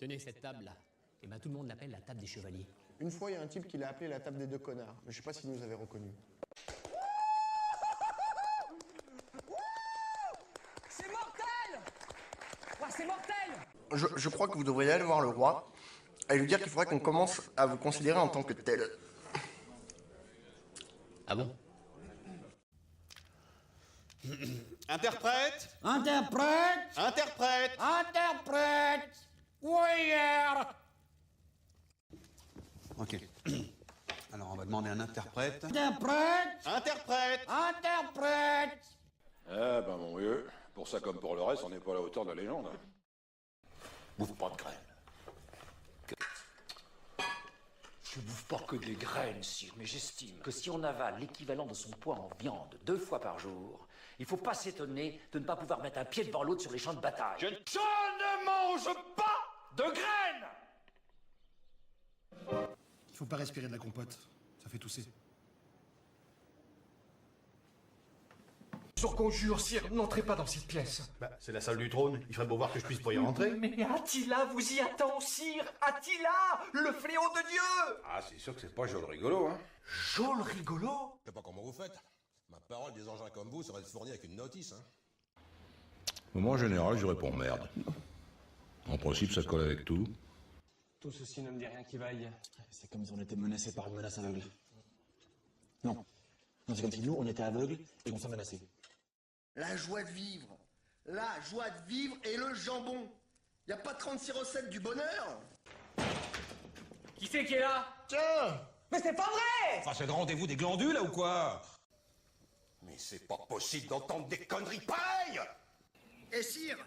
Tenez cette table-là. Et ben tout le monde l'appelle la table des chevaliers. Une fois, il y a un type qui l'a appelé la table des deux connards, mais je sais pas s'il nous avait reconnus. C'est mortel! Ouais, c'est mortel! Je crois que vous devriez aller voir le roi et lui dire qu'il faudrait qu'on commence à vous considérer en tant que tel. Ah bon? Interprète! Interprète! Interprète! Interprète! Warrior! Ok. Alors on va demander un interprète. Interprète! Interprète! Interprète! Eh ben mon vieux, pour ça comme pour le reste, on n'est pas à la hauteur de la légende. Bouffe pas de graines. Je bouffe pas que des graines, sire, mais j'estime que si on avale l'équivalent de son poids en viande 2 fois par jour, il faut pas s'étonner de ne pas pouvoir mettre un pied devant l'autre sur les champs de bataille. Je ne mange pas de graines! Il faut pas respirer de la compote, ça fait tousser. Sur conjure, sire, n'entrez pas dans cette pièce. Bah, c'est la salle du trône, il ferait beau voir que je puisse pas y rentrer. Mais Attila vous y attend, sire! Attila, le fléau de Dieu! Ah, c'est sûr que c'est pas joli rigolo, hein. Jol rigolo! Je sais pas comment vous faites. Ma parole, des engins comme vous seraient fournis avec une notice, hein. Moi, en général, je réponds merde. En principe, ça colle avec tout. Tout ceci ne me dit rien qui vaille. C'est comme si on était menacés par une menace aveugle. Non, c'est comme si nous, on était aveugles et qu'on s'est menacés. La joie de vivre. La joie de vivre et le jambon. Y a pas 36 recettes du bonheur? Qui c'est qui est là? Tiens! Mais c'est pas vrai! Enfin, c'est le rendez-vous des glandules, là, ou quoi? Mais c'est pas possible d'entendre des conneries pareilles! Et sire!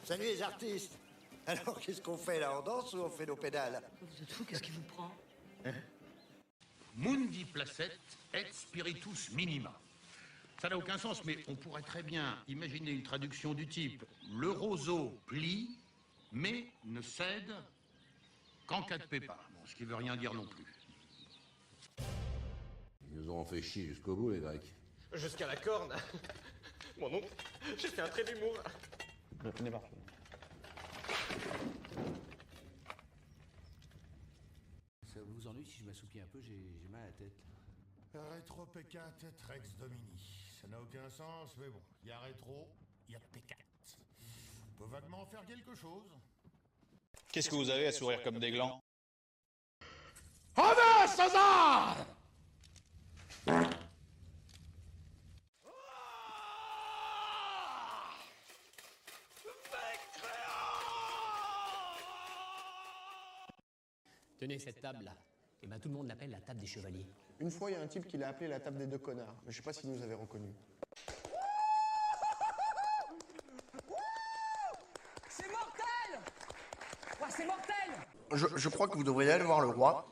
Salut les artistes! Alors qu'est-ce qu'on fait là? On danse ou on fait nos pédales? Vous êtes fou, qu'est-ce qui vous prend? Mundi placet et spiritus minima. Ça n'a aucun sens, mais on pourrait très bien imaginer une traduction du type « Le roseau plie, mais ne cède qu'en cas de pépin ». Bon, ce qui veut rien dire non plus. Ils nous ont fait chier jusqu'au bout, les Grecs. Jusqu'à la corne. Mon oncle, j'ai fait un trait d'humour. On est parti. Ça vous ennuie si je m'assoupis un peu, j'ai mal à la tête. Rétro P4, Rex Domini. Ça n'a aucun sens, mais bon, il y a rétro, il y a P4. On peut vaguement faire quelque chose. Qu'est-ce que vous avez à sourire comme des glands? Honneur César! Tenez cette table-là. Et ben tout le monde l'appelle la table des chevaliers. Une fois, il y a un type qui l'a appelé la table des deux connards, mais je sais pas s'il nous avait reconnus. C'est mortel! Ouais, c'est mortel! Je crois que vous devriez aller voir le roi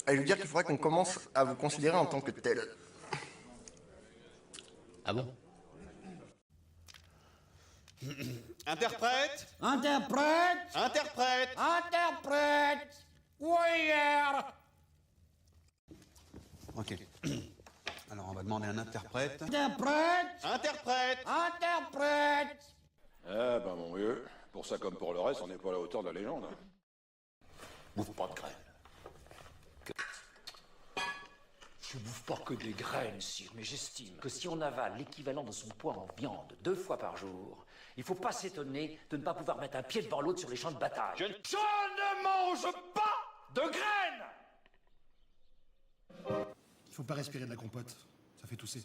et lui dire qu'il faudrait qu'on commence à vous considérer en tant que tel. Ah bon? Interprète! Interprète! Interprète! Interprète! Warrior! Ok. Alors on va demander un interprète. Interprète! Interprète! Interprète! Eh ben mon vieux, pour ça comme pour le reste, on n'est pas à la hauteur de la légende. Bouffe pas de graines. Je bouffe pas que des graines, sire, mais j'estime que si on avale l'équivalent de son poids en viande 2 fois par jour, il faut pas s'étonner de ne pas pouvoir mettre un pied devant l'autre sur les champs de bataille. Je ne mange pas de graines! Il faut pas respirer de la compote, ça fait tousser.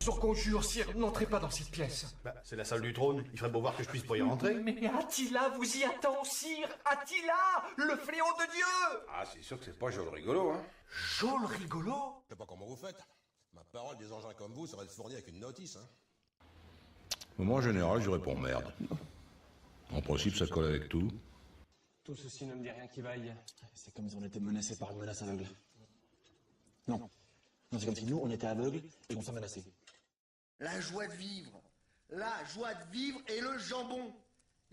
Sur conjure, sire, n'entrez pas dans cette pièce. Bah, c'est la salle du trône, il ferait beau voir que je puisse pas y rentrer. Mais Attila vous y attend, sire! Attila, le fléau de Dieu! Ah, c'est sûr que c'est pas joli rigolo, hein. Jol rigolo! Je sais pas comment vous faites. Ma parole, des engins comme vous seraient fournis avec une notice, hein. Moi, en général, je réponds merde. En principe, ça colle avec tout. Tout ceci ne me dit rien qui vaille. C'est comme si on était menacés par une menace aveugle. Non, c'est comme si nous, on était aveugles et qu'on s'est menacés. La joie de vivre. La joie de vivre et le jambon.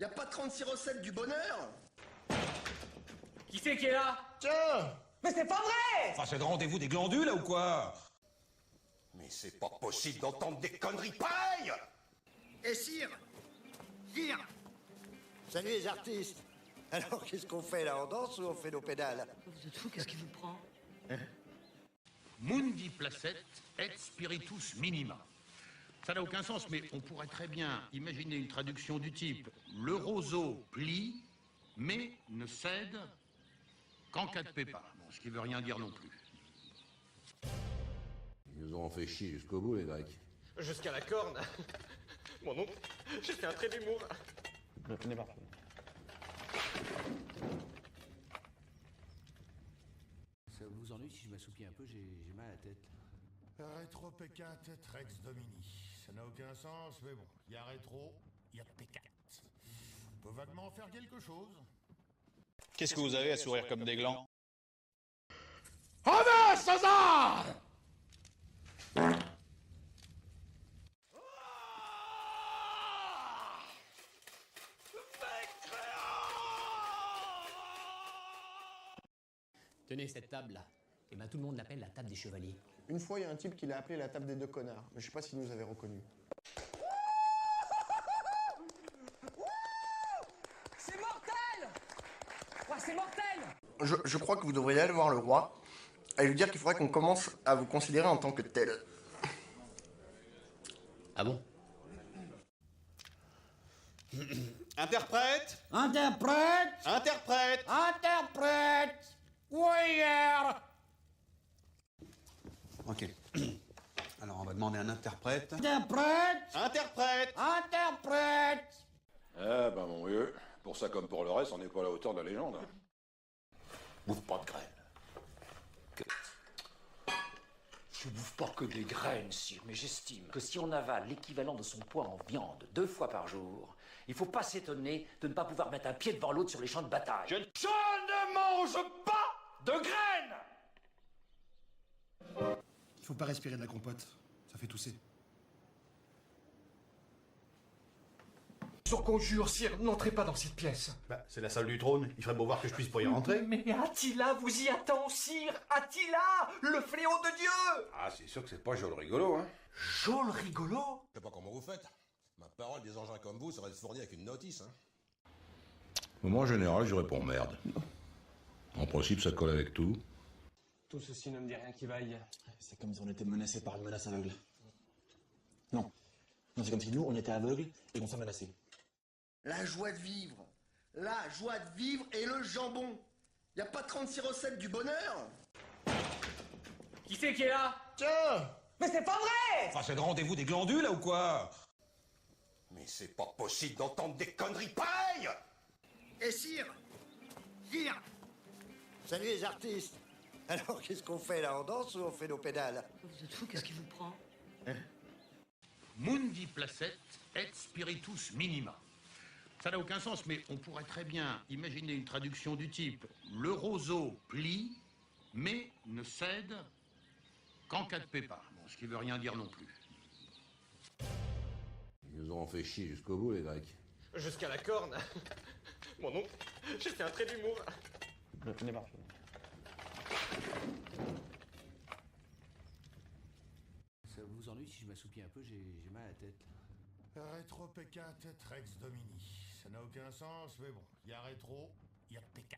Y a pas 36 recettes du bonheur? Qui c'est qui est là? Tiens! Mais c'est pas vrai! Enfin, c'est le rendez-vous des glandules, là, ou quoi? Mais c'est pas possible d'entendre des conneries pareilles! Et sire! Sire! Salut les artistes! Alors qu'est-ce qu'on fait là? On danse ou on fait nos pédales? Vous êtes fou, qu'est-ce qui vous prend? Mundi placet et spiritus minima. Ça n'a aucun sens, mais on pourrait très bien imaginer une traduction du type le roseau plie, mais ne cède qu'en cas de pépin. Bon, ce qui veut rien dire non plus. Ils nous ont fait chier jusqu'au bout, les Grecs. Jusqu'à la corne. Mon oncle, j'ai fait un trait d'humour. On est parti. Ça vous ennuie si je m'assoupis un peu, j'ai mal à la tête. Rétro P4 Rex Domini. Ça n'a aucun sens, mais bon. Il y a rétro, il y a P4. On peut vaguement en faire quelque chose. Qu'est-ce que vous avez à sourire comme des glands? Honneur, César! Tenez cette table-là. Et ben tout le monde l'appelle la table des chevaliers. Une fois, il y a un type qui l'a appelé la table des deux connards, mais je sais pas s'il nous avait reconnus. C'est mortel! Ouais, c'est mortel! Je crois que vous devriez aller voir le roi et lui dire qu'il faudrait qu'on commence à vous considérer en tant que tel. Ah bon? Interprète! Interprète! Interprète! Interprète! Warrior! Ok. Alors on va demander un interprète. Interprète! Interprète! Interprète! Eh ben mon vieux, pour ça comme pour le reste, on n'est pas à la hauteur de la légende. Bouffe pas de graines. Je bouffe pas que des graines, sire, mais j'estime que si on avale l'équivalent de son poids en viande 2 fois par jour, il faut pas s'étonner de ne pas pouvoir mettre un pied devant l'autre sur les champs de bataille. Je ne mange pas de graines! Il faut pas respirer de la compote, ça fait tousser. Je vous conjure, sire, n'entrez pas dans cette pièce. Bah, c'est la salle du trône, il ferait beau voir que je puisse pas y rentrer. Mais Attila vous y attend, sire! Attila, le fléau de Dieu! Ah, c'est sûr que c'est pas joli rigolo, hein. Joli rigolo? Je sais pas comment vous faites. Ma parole, des engins comme vous, ça va se fournir avec une notice, hein. Moi, en général, je réponds merde. En principe, ça colle avec tout. Tout ceci ne me dit rien qui vaille. C'est comme si on était menacés par une menace aveugle. Non. Non, c'est comme si nous, on était aveugles et qu'on s'est menacés. La joie de vivre. La joie de vivre et le jambon. Y a pas 36 recettes du bonheur? Qui c'est qui est là? Tiens! Mais c'est pas vrai! Enfin, c'est le rendez-vous des glandules, là, ou quoi? Mais c'est pas possible d'entendre des conneries pareilles! Et sire! Sire! Salut les artistes! Alors qu'est-ce qu'on fait là? On danse ou on fait nos pédales? Vous êtes fou, qu'est-ce qui vous prend? Mundi placet et spiritus minima. Ça n'a aucun sens, mais on pourrait très bien imaginer une traduction du type le roseau plie, mais ne cède qu'en cas de pépin. Bon, ce qui veut rien dire non plus. Ils nous ont fait chier jusqu'au bout, les Grecs. Jusqu'à la corne. Mon oncle, j'ai fait un trait d'humour. On est parti. Ça vous ennuie si je m'assoupis un peu, j'ai mal à la tête. Rétro P4 Rex Domini. Ça n'a aucun sens, mais bon. Il y a rétro, il y a P4.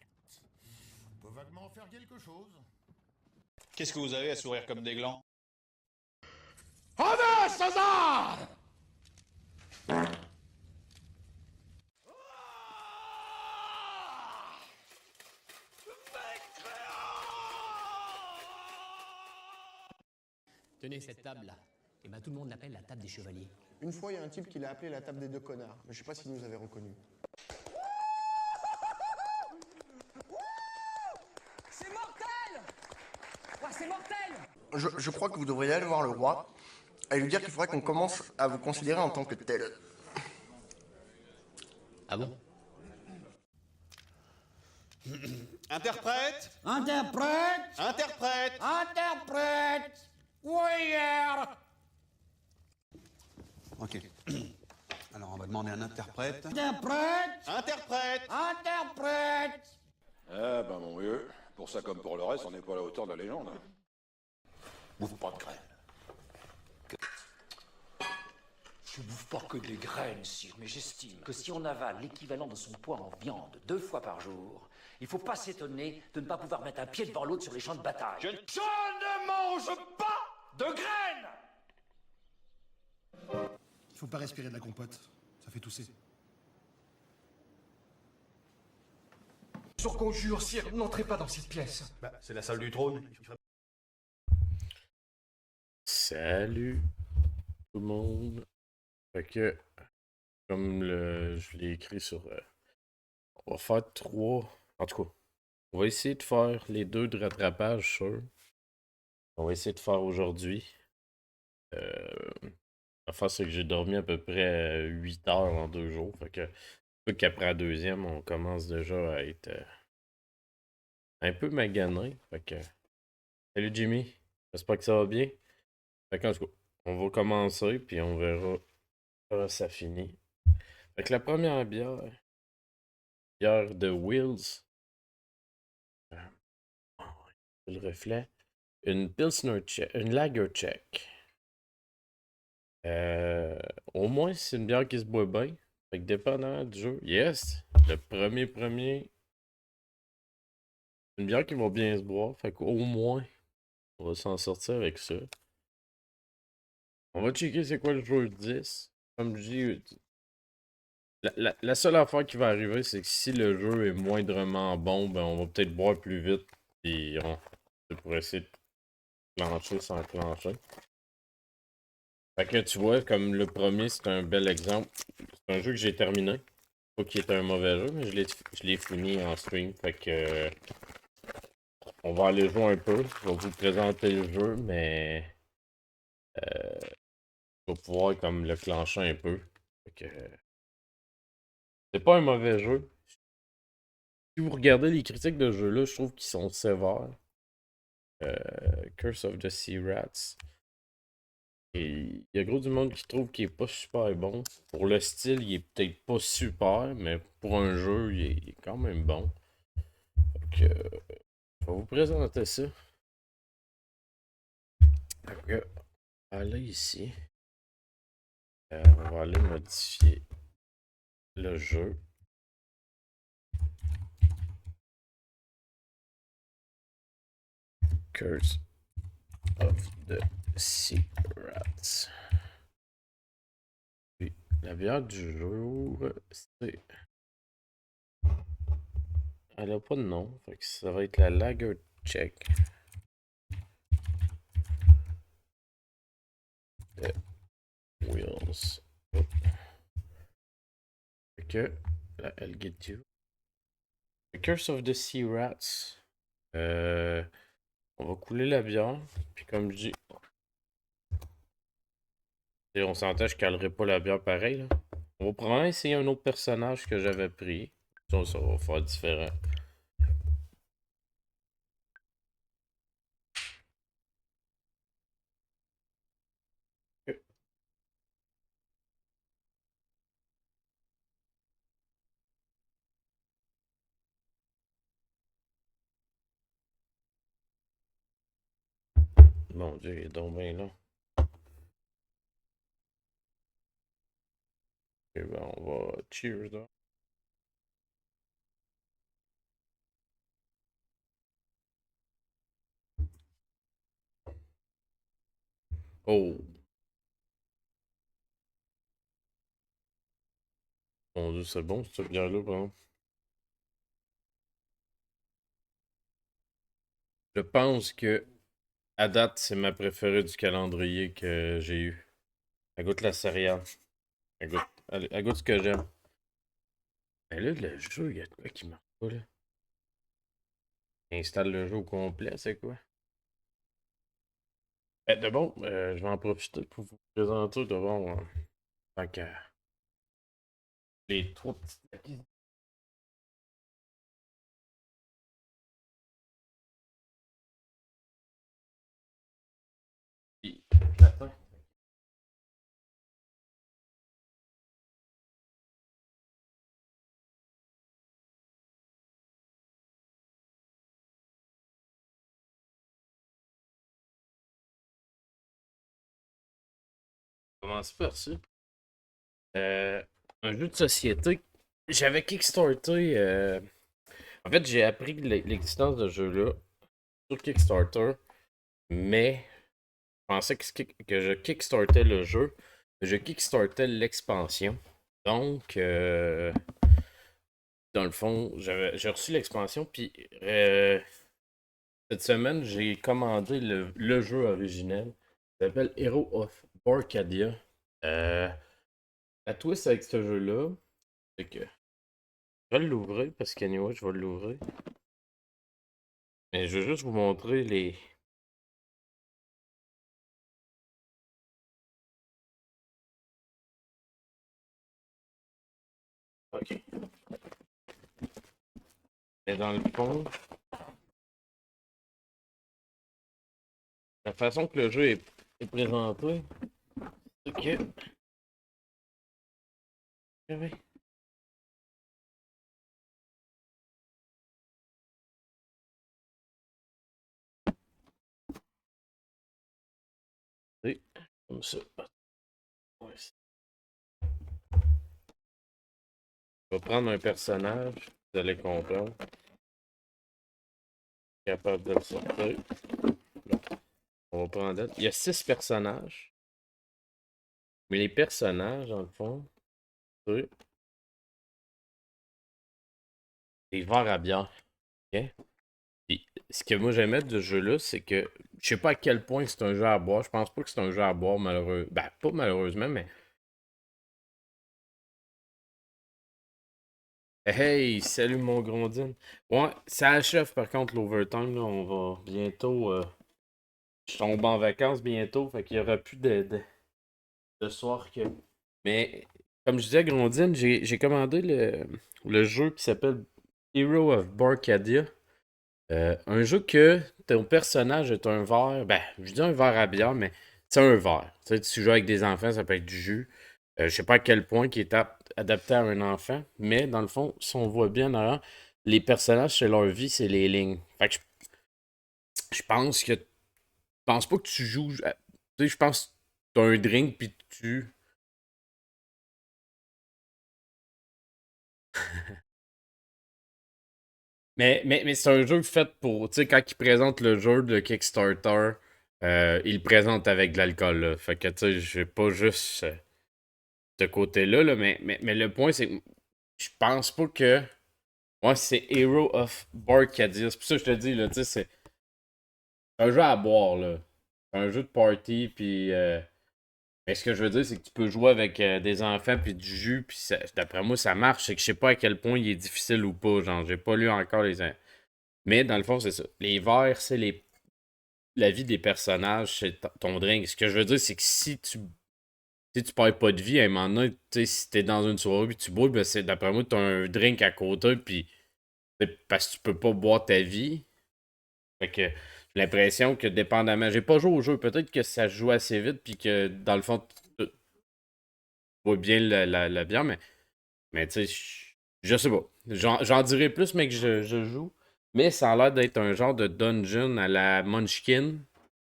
On peut vaguement en faire quelque chose. Qu'est-ce que vous avez à sourire comme des glands? Honneur, César! Tenez cette table-là. Et ben tout le monde l'appelle la table des chevaliers. Une fois, il y a un type qui l'a appelé la table des deux connards, mais je sais pas s'il nous avait reconnus. C'est mortel! Ouais, c'est mortel! Je crois que vous devriez aller voir le roi et lui dire qu'il faudrait qu'on commence à vous considérer en tant que tel. Ah bon? Interprète! Interprète! Interprète! Interprète! Warrior! Ok. Alors on va demander un interprète. Interprète! Interprète! Interprète! Eh ben mon vieux, pour ça comme pour le reste, on n'est pas à la hauteur de la légende. Bouffe pas de graines. Je bouffe pas que des graines, sire, mais j'estime que si on avale l'équivalent de son poids en viande 2 fois par jour, il faut pas s'étonner de ne pas pouvoir mettre un pied devant l'autre sur les champs de bataille. Je ne mange pas de graines! Il faut pas respirer de la compote. Ça fait tousser. Sur conjure, sire, n'entrez pas dans cette pièce. Bah, c'est la salle du trône. Salut tout le monde. Fait que, comme je l'ai écrit sur... on va faire 3... En tout cas, on va essayer de faire les 2 de rattrapage, sûr. On va essayer de faire aujourd'hui. L'affaire, c'est que j'ai dormi à peu près 8 heures en 2 jours. Fait que, qu'après la deuxième, on commence déjà à être un peu magané. Fait que... Salut Jimmy, j'espère que ça va bien. Fait que, en tout cas, on va commencer, puis on verra quand ça finit. Fait que la première bière de Wills, le reflet, une Pilsner Czech, une Lager Czech. Au moins, c'est une bière qui se boit bien. Fait que dépendant du jeu, yes, le premier, une bière qui va bien se boire. Fait qu'au moins, on va s'en sortir avec ça. On va checker c'est quoi le jeu 10. Comme je dis, la seule affaire qui va arriver, c'est que si le jeu est moindrement bon, ben on va peut-être boire plus vite. Et c'est pour essayer de clencher sans clencher. Fait que tu vois, comme le premier, c'est un bel exemple. C'est un jeu que j'ai terminé. Pas qu'il était un mauvais jeu, mais je l'ai fini en stream. Fait que on va aller jouer un peu. Je vais vous présenter le jeu, mais je vais pouvoir comme le clencher un peu. Fait que c'est pas un mauvais jeu. Si vous regardez les critiques de ce jeu-là, je trouve qu'ils sont sévères. Curse of the Sea Rats. Et il y a gros du monde qui trouve qu'il est pas super bon. Pour le style, il est peut-être pas super, mais pour un jeu, il est quand même bon. Donc, je vais vous présenter ça. Donc, on va aller ici. On va aller modifier le jeu. Curse of the Sea Rats. Puis, la bière du jour, c'est... Elle a pas de nom, fait que ça va être la Lager Czech. The Wheels. Oh. Fait que, la I'll get you. The Curse of the Sea Rats. On va couler la bière, puis comme je dis, et on s'entend, je calerai pas la bière pareil. Là. On va probablement essayer un autre personnage que j'avais pris. Ça va faire différent. Mon Dieu, il est donc bien là. Et ben, on va cheers là. Oh! Mon Dieu, c'est bon cette bière-là, par exemple. Je pense que, à date, c'est ma préférée du calendrier que j'ai eu. Elle goûte la céréale. Elle goûte ce que j'aime. Mais là, le jeu, il y a de quoi qui marche pas, là. Installe le jeu au complet, c'est quoi? De bon, je vais en profiter pour vous présenter devant tant qu'à les 3 petites acquisitions. Attends. Commence par ça. Un jeu de société. J'avais kickstarté. En fait, j'ai appris l'existence de ce jeu-là sur Kickstarter, mais je pensais que je kickstartais le jeu. Je kickstartais l'expansion. Donc, dans le fond, j'ai reçu l'expansion, puis cette semaine, j'ai commandé le jeu original. Il s'appelle Hero of Barcadia. La twist avec ce jeu-là, c'est que je vais l'ouvrir parce qu'anyway, je vais l'ouvrir. Mais je vais juste vous montrer les. Ok. Mais dans le fond, la façon que le jeu est présenté, c'est que. Oui. Oui, comme ça. Ouais. Je vais prendre un personnage, vous allez comprendre. Capable de le sortir. Là. On va prendre d'autres. Il y a 6 personnages. Mais les personnages, dans le fond, c'est des verres à bière. Ok? Puis, ce que moi j'aimais de ce jeu-là, c'est que je sais pas à quel point c'est un jeu à boire. Je pense pas que c'est un jeu à boire, malheureux. Ben, pas malheureusement, mais. Hey, salut mon Grondine. Ouais, ça achève par contre l'overtime. Là. On va bientôt. Je tombe en vacances bientôt, fait qu'il y aura plus de soir que. Mais, comme je disais, Grondine, j'ai commandé le jeu qui s'appelle Hero of Barcadia. Un jeu que ton personnage est un verre. Ben, je dis un verre à bière, mais c'est un verre. Tu sais, tu joues avec des enfants, ça peut être du jus. Je sais pas à quel point qui est adapté à un enfant, mais dans le fond, si on voit bien avant, les personnages, c'est leur vie, c'est les lignes. Fait que je pense que. Je pense pas que tu joues. Tu sais, je pense que t'as un drink puis tu. Mais c'est un jeu fait pour. Tu sais, quand ils présentent le jeu de Kickstarter, ils le présentent avec de l'alcool. Là. Fait que, tu sais, j'ai pas juste ce côté-là, là, mais le point, c'est que je pense pas que. Ouais, c'est Hero of Barcadia. C'est pour ça que je te dis, là, tu sais, c'est un jeu à boire, là. C'est un jeu de party, puis. Mais ce que je veux dire, c'est que tu peux jouer avec des enfants puis du jus, puis d'après moi, ça marche. C'est que je sais pas à quel point il est difficile ou pas. Genre, j'ai pas lu encore les. Mais dans le fond, c'est ça. Les verres, c'est la vie des personnages, c'est ton drink. Ce que je veux dire, c'est que si tu perds pas de vie, à un moment donné, tu sais, si t'es dans une soirée puis tu bois, ben c'est d'après moi, t'as un drink à côté, puis parce que tu peux pas boire ta vie. Fait que j'ai l'impression que dépendamment. J'ai pas joué au jeu, peut-être que ça se joue assez vite, puis que dans le fond, tu bois bien la bière, mais tu sais, je sais pas. J'en dirai plus, mais que je joue. Mais ça a l'air d'être un genre de dungeon à la Munchkin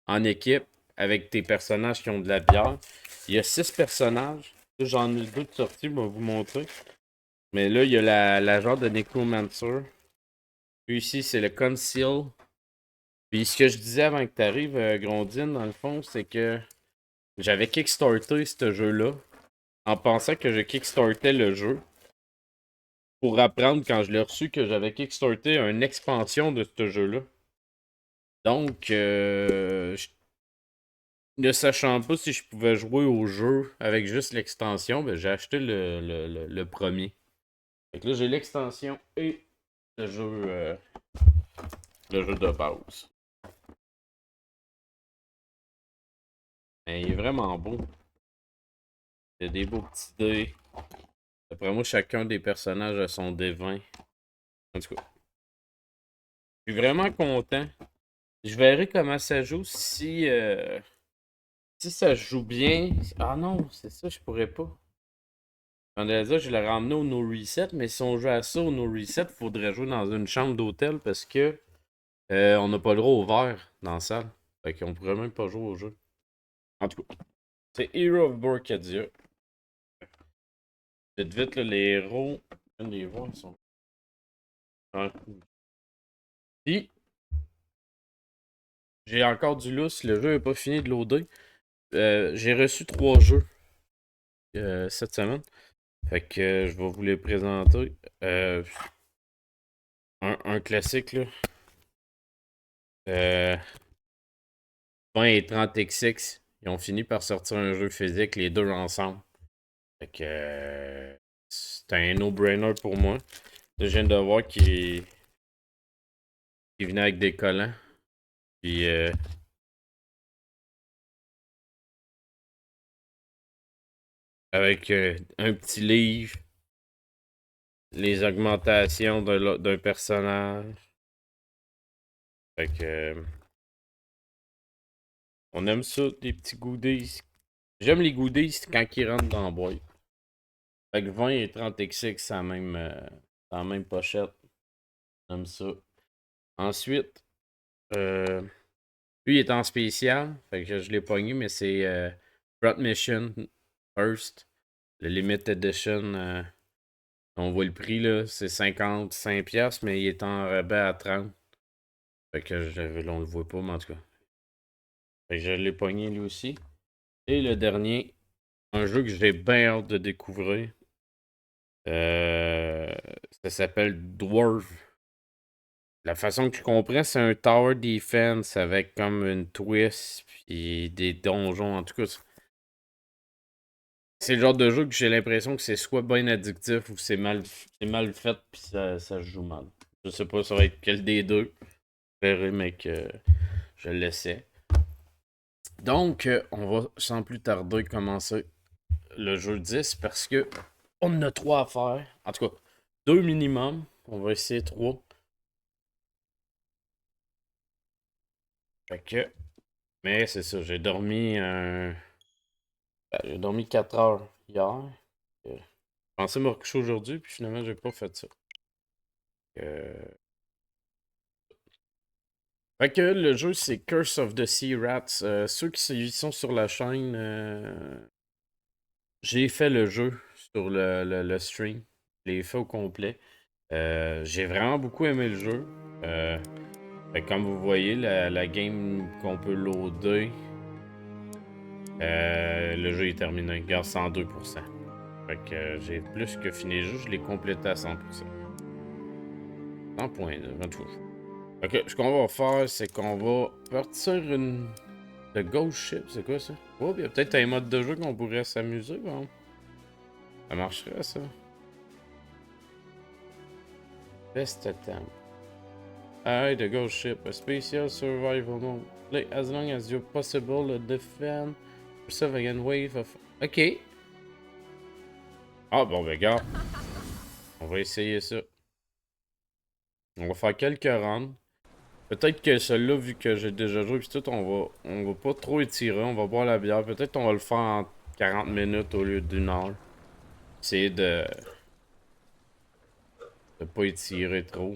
en équipe avec tes personnages qui ont de la bière. Il y a 6 personnages. J'en ai 2 de sortie, je vais vous montrer. Mais là, il y a la genre de Necromancer. Puis ici, c'est le Conceal. Puis ce que je disais avant que tu arrives, Grondine, dans le fond, c'est que j'avais kickstarté ce jeu-là en pensant que je kickstartais le jeu. Pour apprendre quand je l'ai reçu que j'avais kickstarté une expansion de ce jeu-là. Donc, ne sachant pas si je pouvais jouer au jeu avec juste l'extension, ben, j'ai acheté le premier. Fait que là, j'ai l'extension et le jeu de base. Mais il est vraiment beau. Il y a des beaux petits dés. D'après moi, chacun des personnages a son D20. En tout cas, je suis vraiment content. Je verrai comment ça joue si ça se joue bien. Ah non, c'est ça, je pourrais pas. On a dit, je l'ai ramené au No Reset, mais si on joue à ça au No Reset, il faudrait jouer dans une chambre d'hôtel parce que on n'a pas le droit au verre dans la salle. Fait qu'on pourrait même pas jouer au jeu. En tout cas, c'est Hero of Barcadia. Vite, vite, là, les héros. Je viens de les voir, ils sont. Puis, j'ai encore du lousse. Le jeu n'est pas fini de loader. J'ai reçu 3 jeux cette semaine. Fait que je vais vous les présenter. Un classique, là. 20 et 30 XX. Ils ont fini par sortir un jeu physique, les deux ensemble. Fait que c'est un no-brainer pour moi. Là, je viens de voir qu'il venait avec des collants. Puis avec un petit livre. Les augmentations d'un personnage. Fait que on aime ça, des petits goodies. J'aime les goodies quand ils rentrent dans la boîte. Fait que 20 et 30 XX, c'est la même pochette. J'aime ça. Ensuite, lui il est en spécial. Fait que je l'ai pogné, mais c'est Front Mission First. Le Limited Edition. On voit le prix là, c'est 55$, mais il est en rabais à 30$. Fait que on le voit pas, mais en tout cas. Fait que je l'ai pogné lui aussi. Et le dernier, un jeu que j'ai bien hâte de découvrir. Ça s'appelle Dwarf. La façon que je comprends, c'est un tower defense avec comme une twist puis des donjons. En tout cas, c'est le genre de jeu que j'ai l'impression que c'est soit bien addictif ou c'est mal fait puis ça se joue mal. Je sais pas ça va être quel des deux. Je verrai, mais que je l'essaie. Donc, on va sans plus tarder commencer le jeu 10 parce que on en a 3 à faire. En tout cas, 2 minimum. On va essayer 3. Fait que. Mais c'est ça, j'ai dormi 4 heures hier. Je pensais me recoucher aujourd'hui, puis finalement, j'ai pas fait ça. Fait que le jeu, c'est Curse of the Sea Rats. Ceux qui sont sur la chaîne, j'ai fait le jeu sur le stream. Je l'ai fait au complet. J'ai vraiment beaucoup aimé le jeu. Fait que comme vous voyez, la game qu'on peut loader, le jeu est terminé. Regarde, 102%. Fait que j'ai plus que fini le jeu. Je l'ai complété à 100%. 100 points, 23. Ok, ce qu'on va faire, c'est qu'on va partir une... Le Ghost Ship, c'est quoi ça? Oh, il y a peut-être un mode de jeu qu'on pourrait s'amuser, bon. Ça marcherait, ça. Best attempt. Alright, the Ghost Ship, a special survival mode. Play as long as you're possible to defend yourself against wave of... Ok. Ah, bon, ben, gars. On va essayer ça. On va faire quelques rounds. Peut-être que celui-là, vu que j'ai déjà joué pis tout, on va pas trop étirer, on va boire la bière. Peut-être qu'on va le faire en 40 minutes au lieu d'1 heure. Essayer de pas étirer trop.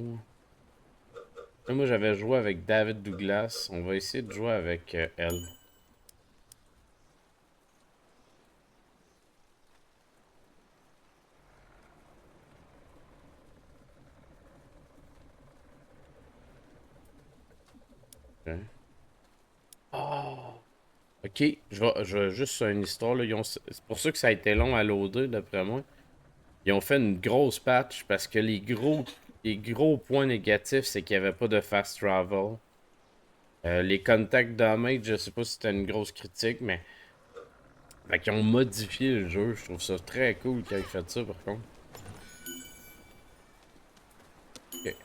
Là, moi, j'avais joué avec David Douglas. On va essayer de jouer avec elle. Oh. Ok, je vais juste une histoire. C'est pour ça que ça a été long à loader, d'après moi. Ils ont fait une grosse patch parce que les gros points négatifs, c'est qu'il n'y avait pas de fast travel. Les contact damage, je sais pas si c'était une grosse critique, mais... Fait qu'ils ont modifié le jeu. Je trouve ça très cool qu'ils aient fait ça, par contre. Ok.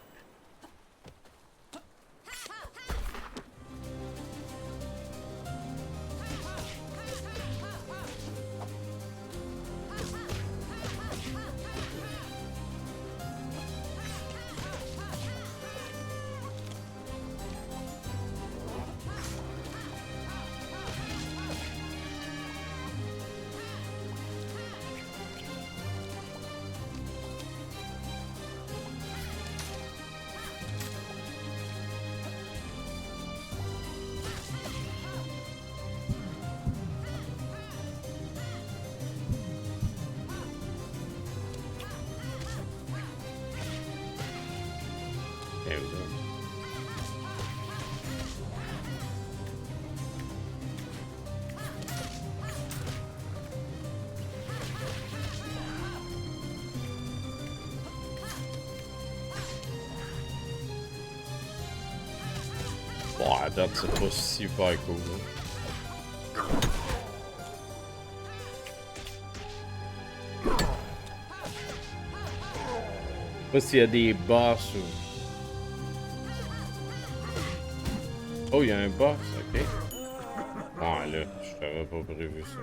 There we go. Bon, à date, c'est pas super cool. Je sais pas s'il y a des boss ou... Oh, il y a un boss, ok. Ah là, je t'avais pas prévu ça.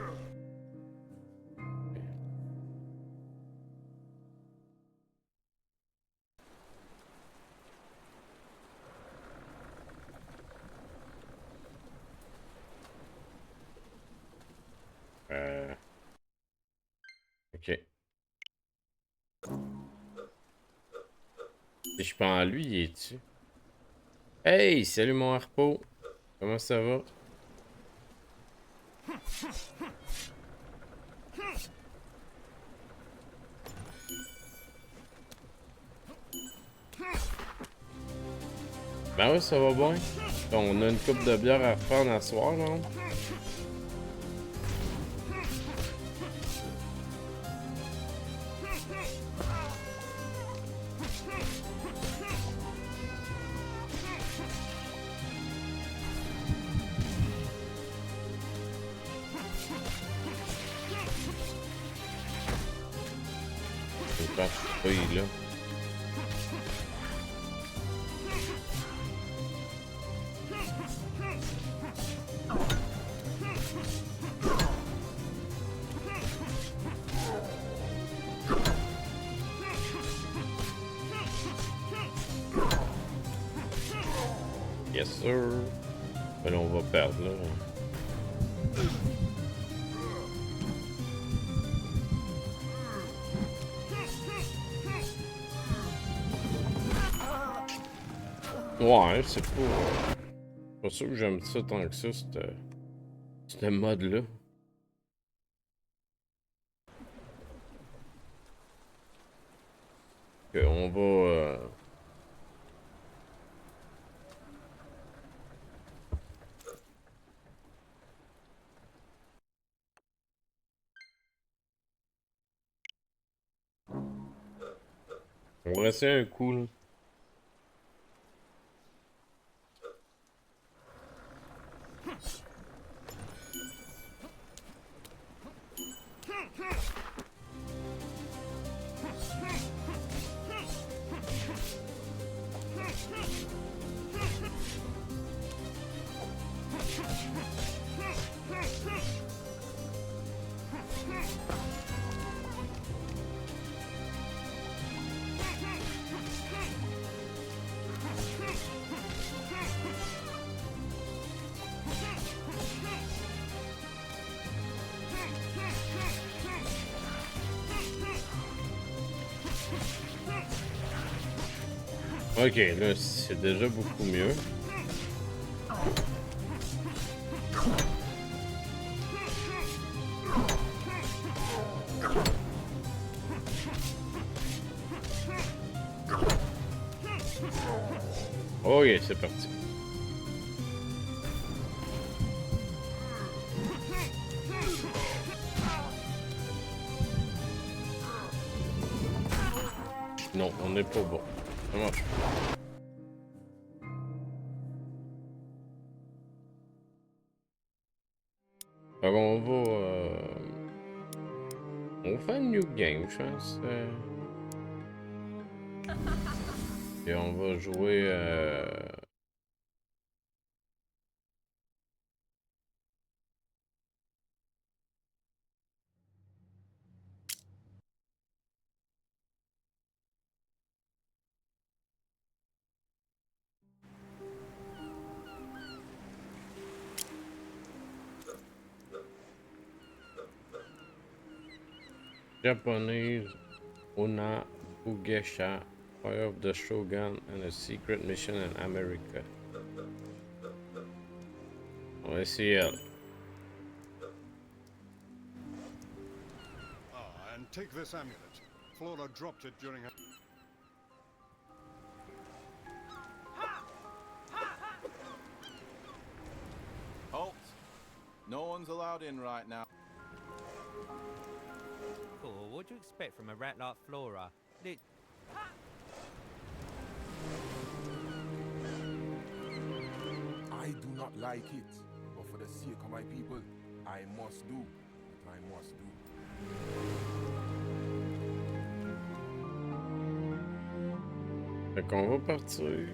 Ok. Si je prends à lui, il est dessus. Hey, salut mon harpo. Comment ça va? Ben ouais, ça va bien. On a une coupe de bière à reprendre à soir, là. Oui, là. Yes, sir. Ben là, on va perdre, là. Ouais, c'est pas sûr que j'aime ça tant que ça, ce mode-là. Ok, on va... On va essayer un coup, là. Ok, là, c'est déjà beaucoup mieux. Ok, c'est parti. Non, on n'est pas bon. Ça marche. Alors on va... On fait un new game, je pense. Et on va jouer... Japanese Una Ugesha, Fire of the Shogun, and a secret mission in America. On va essayer elle. And take this amulet. Flora dropped it during her... one's allowed in right now. Cool, what do you expect from a rat like Flora? I do not like it, but for the sake of my people, I must do what I must do. Fait qu'on va partir.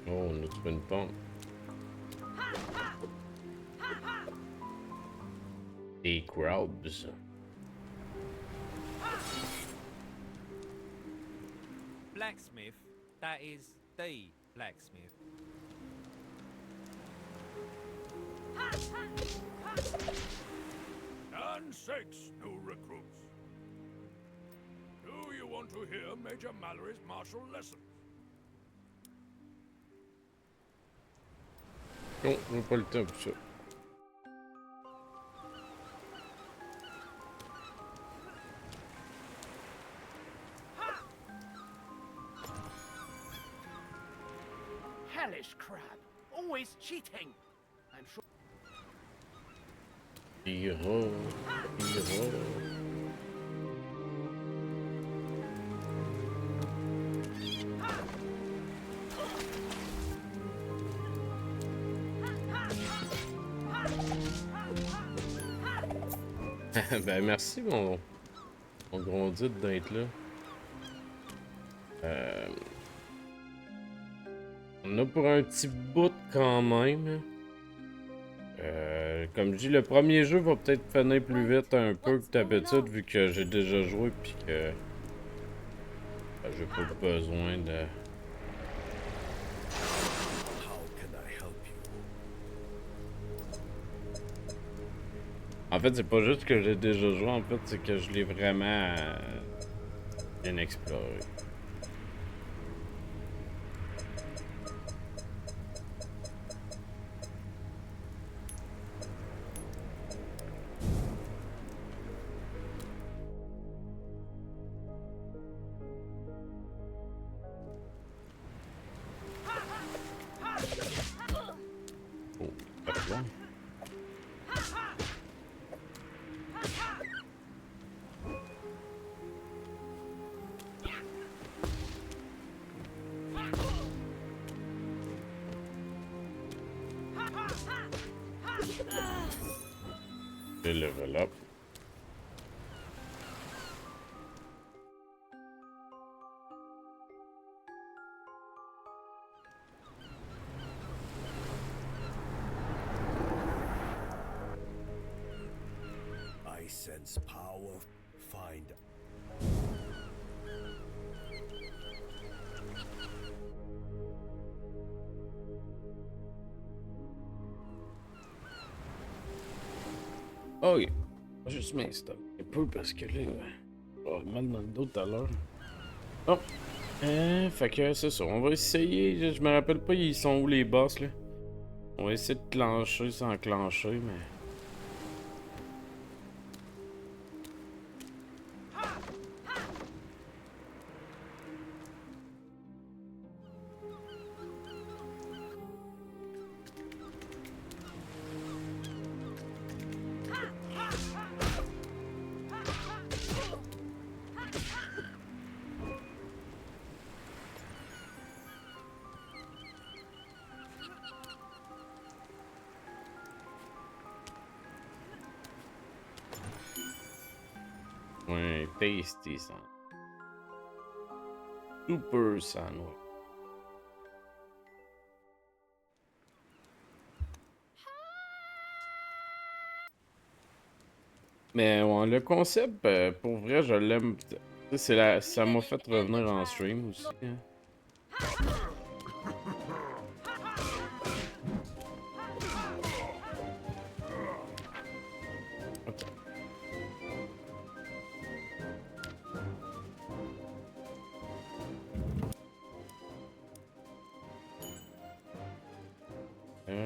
Oh, on a trouvé une pompe. Des crabs. Blacksmith, that is the blacksmith. And 6 new recruits. Do you want to hear Major Mallory's martial lessons? Non, j'ai pas le temps pour ça. Hellish crab, always cheating. I'm sure. Hero. Ben merci mon grondit d'être là. On a pour un petit bout quand même. Comme je dis, le premier jeu va peut-être finir plus vite un peu que d'habitude vu que j'ai déjà joué puis que j'ai pas besoin de... En fait, c'est pas juste que j'ai déjà joué, en fait, c'est que je l'ai vraiment bien exploré. Oh, pardon. Et level up. I sense power. Find. Oh yeah. Juste m'installer un peu parce que là, j'ai mal dans le dos tout à l'heure. Oh! Fait que c'est ça, on va essayer. Je me rappelle pas, ils sont où les boss là. On va essayer de clencher sans clencher, mais. Ouais, tasty ça. Super sandwich. Mais ouais, le concept, pour vrai, je l'aime. Ça m'a fait revenir en stream aussi. Hein. Ah,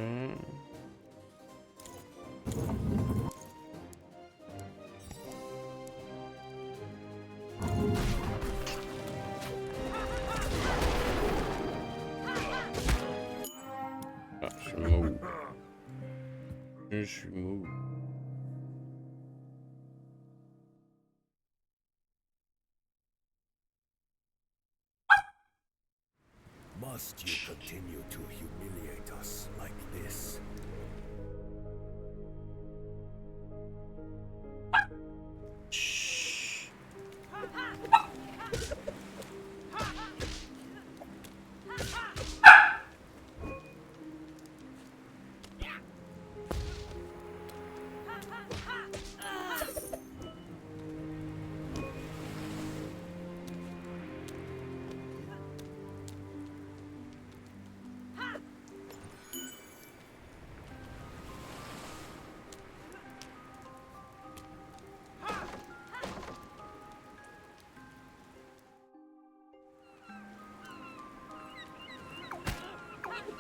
je suis mou. Je suis mou. Must you continue to humiliate us like this? Shh.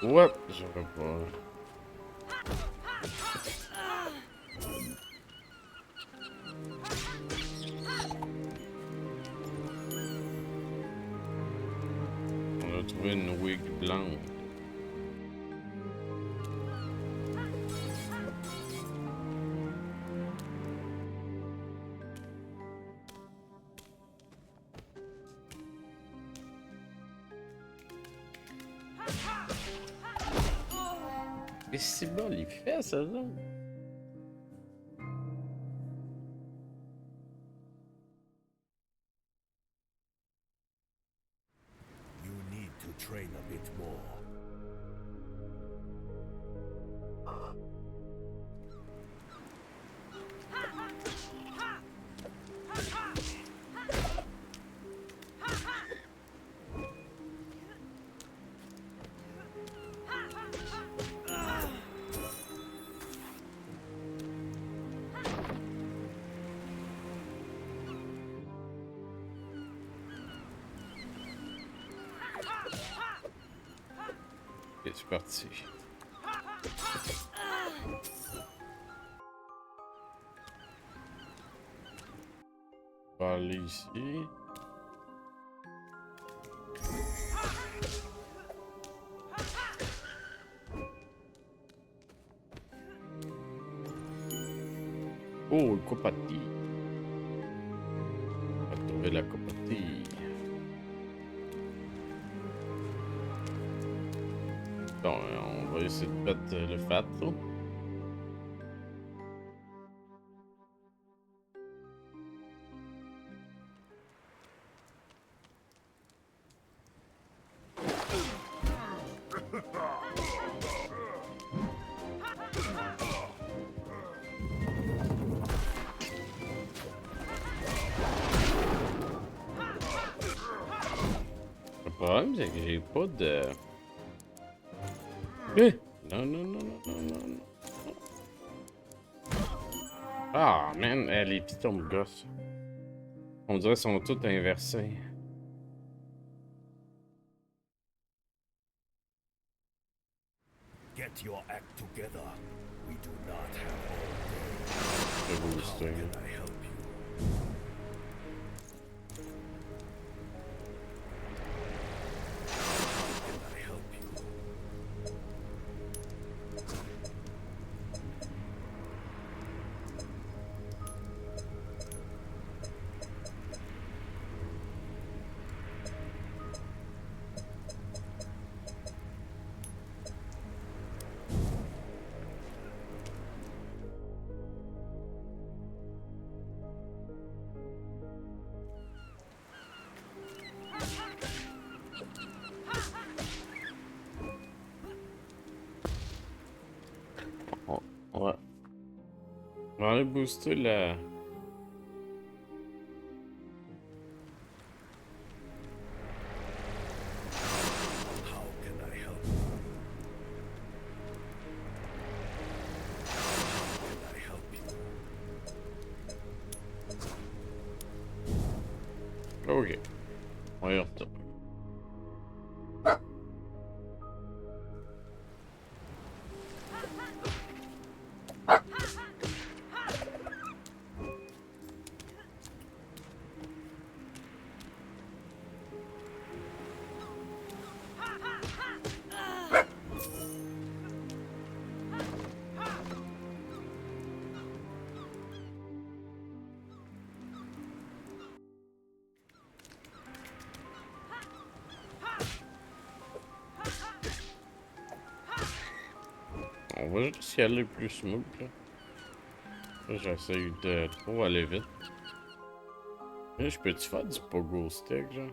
What? Je veux pas. On a trouvé une wig blanche. Mais c'est bon, il fait ça là. You need to train a bit more. Ok, c'est parti. On va aller ici. Oh, le copati. On va trouver la copati. Bon, on va essayer de mettre le fat, là. Le problème, c'est que j'ai pas de... Non, non, non, non, non, non, non. Ah, man, les pitons me gossent. On dirait qu'ils sont tous inversés. Get your act together. We do not have all day. How can I help you? How can I help you? Ouais. On va aller booster la... How can I help you? How can I help you? Ok. On y retourne. On va juste y aller plus smooth, là. Là, j'essaye de trop aller vite. Là, je peux-tu faire du pogo stick, genre?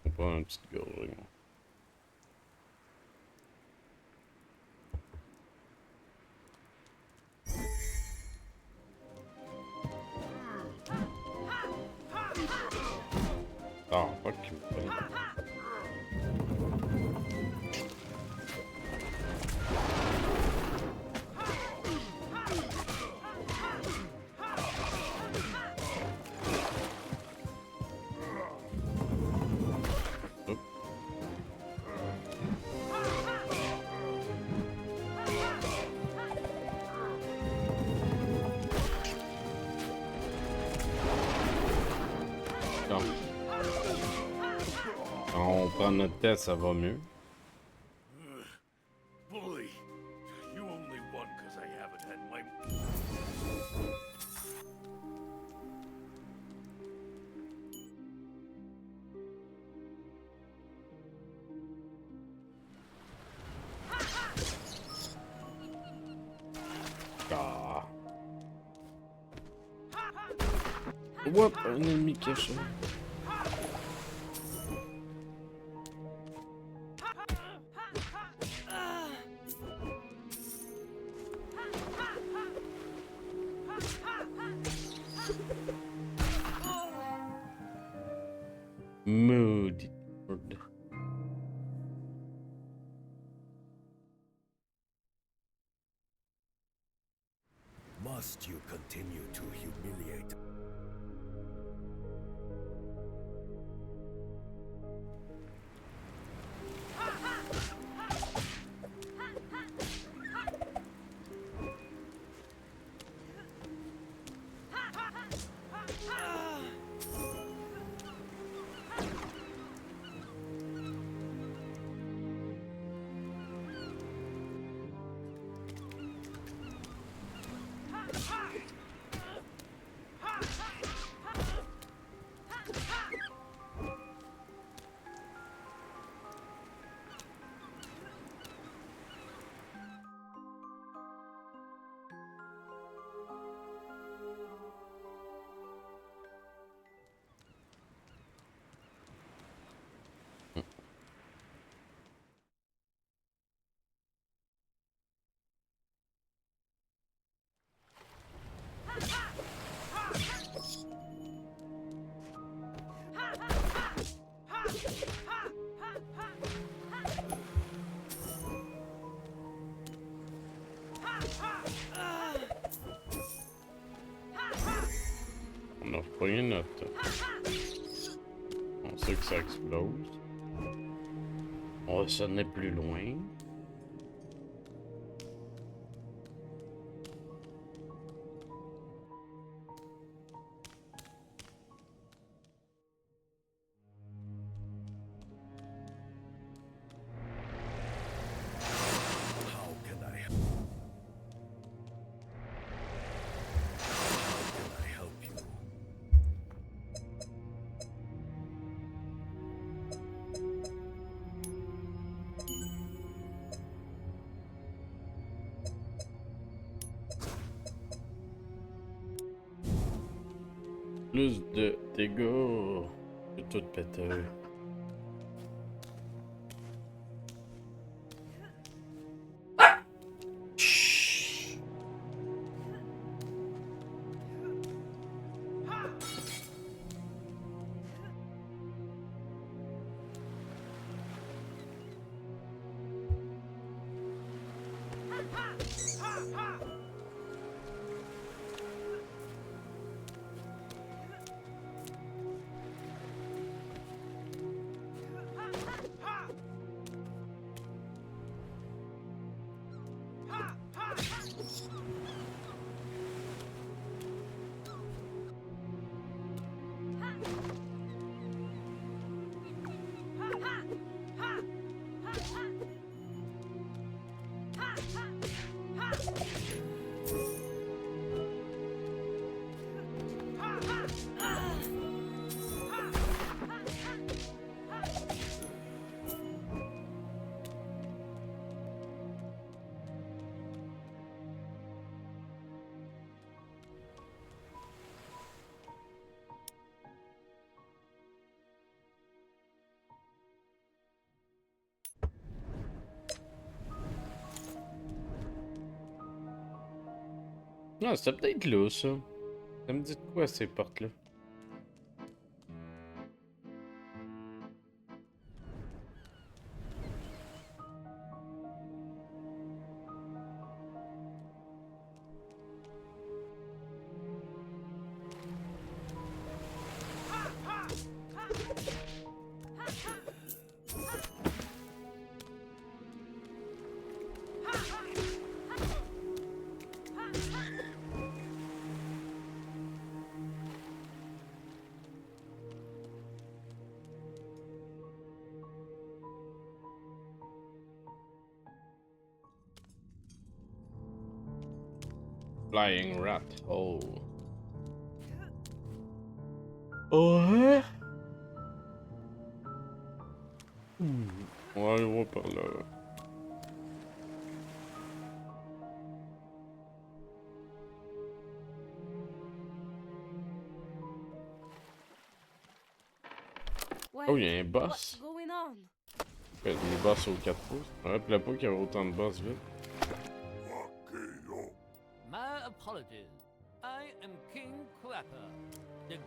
On prend une petite gorgée, moi. Ah, pas qu'il me prenne. Non. Quand on prend notre tête, ça va mieux. Bully, you only won because I haven't had my... Ah. Whoop, un ennemi caché. Moody. Must you continue to humiliate? On a repris notre... On sait que ça explose. On va sonner plus loin. Plus de dégâts. C'est tout péteux. Ah, c'était peut-être là, ça. Ça me dit de quoi, ces portes-là? Flying rat hole. Ouais. On va aller voir par là. Oh, il y a un boss. Il y a des boss aux 4 pouces. Je me rappelais pas qu'il y avait autant de boss vite. My apologies. I am King Clapper. The...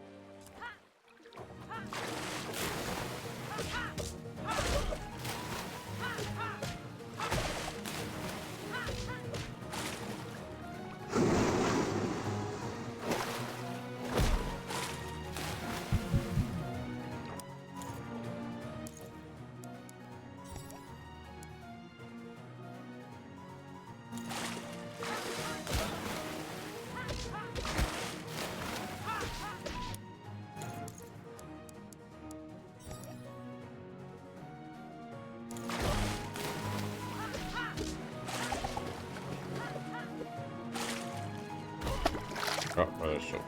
Ah, ouais, chaud.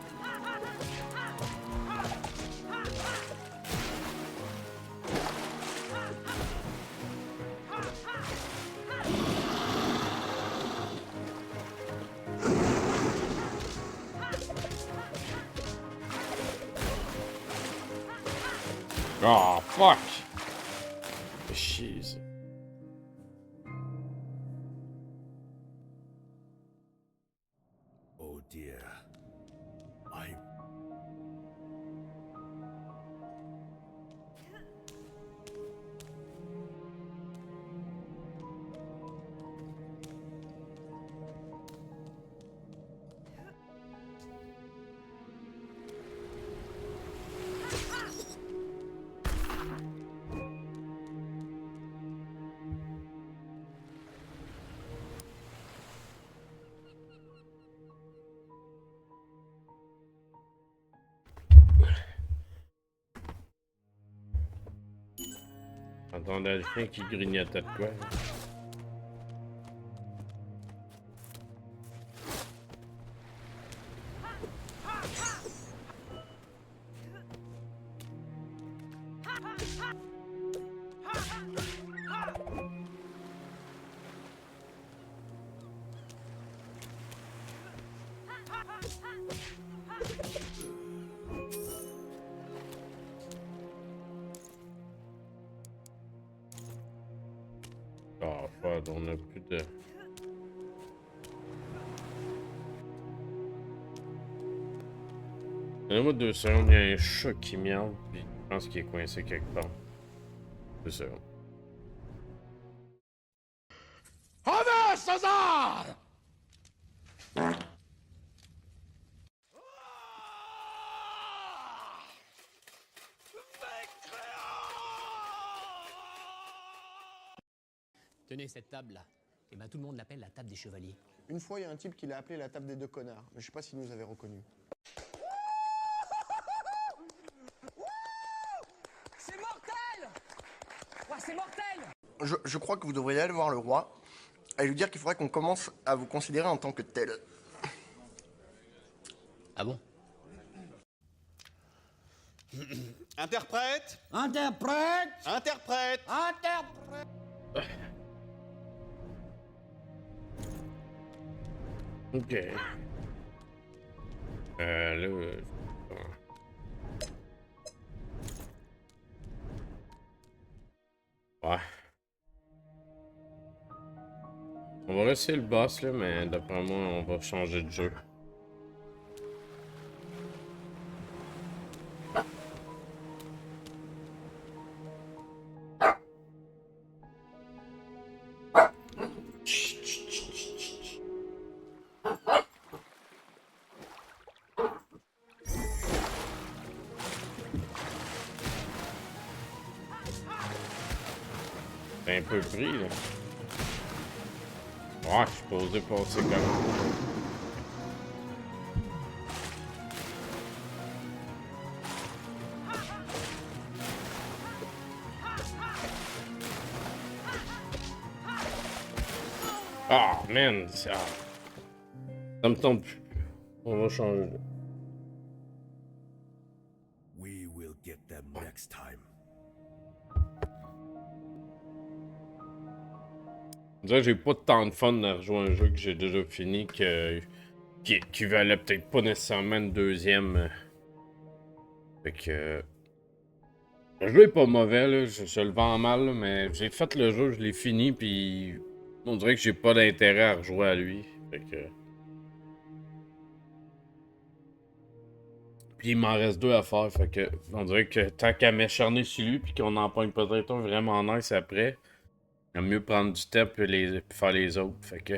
Oh, fuck! Chier, ça. Oh dear. I... Entendez le chien qui grignotait de quoi? Oh, fuck, on a plus de... Donne-moi 2 secondes, il y a un chat qui miaule, puis je pense qu'il est coincé quelque part. 2 secondes. Honneur César! Tenez cette table-là. Et ben tout le monde l'appelle la table des chevaliers. Une fois, il y a un type qui l'a appelé la table des 2 connards, mais je sais pas s'il nous avait reconnus. C'est mortel! Ouais, c'est mortel! Je crois que vous devriez aller voir le roi et lui dire qu'il faudrait qu'on commence à vous considérer en tant que tel. Ah bon? Interprète! Interprète! Interprète! Interprète! Ok. Là... Ouais. On va rester le boss là, mais d'après moi, on va changer de jeu. T'es un peu pris, là. Ouais, je suis posé passer comme... Ah, man, ça me tente plus. On va changer. We will get them next time. On dirait que j'ai pas tant de fun à rejouer un jeu que j'ai déjà fini qui valait peut-être pas nécessairement une deuxième. Fait que... Le jeu est pas mauvais, là, je le vends mal, là, mais j'ai fait le jeu, je l'ai fini, puis on dirait que j'ai pas d'intérêt à rejouer à lui. Fait que... Puis il m'en reste 2 à faire, fait que on dirait que tant qu'à m'acharner sur lui, puis qu'on en pogne peut-être un vraiment nice après, il vaut mieux prendre du temps puis faire les autres, fait que...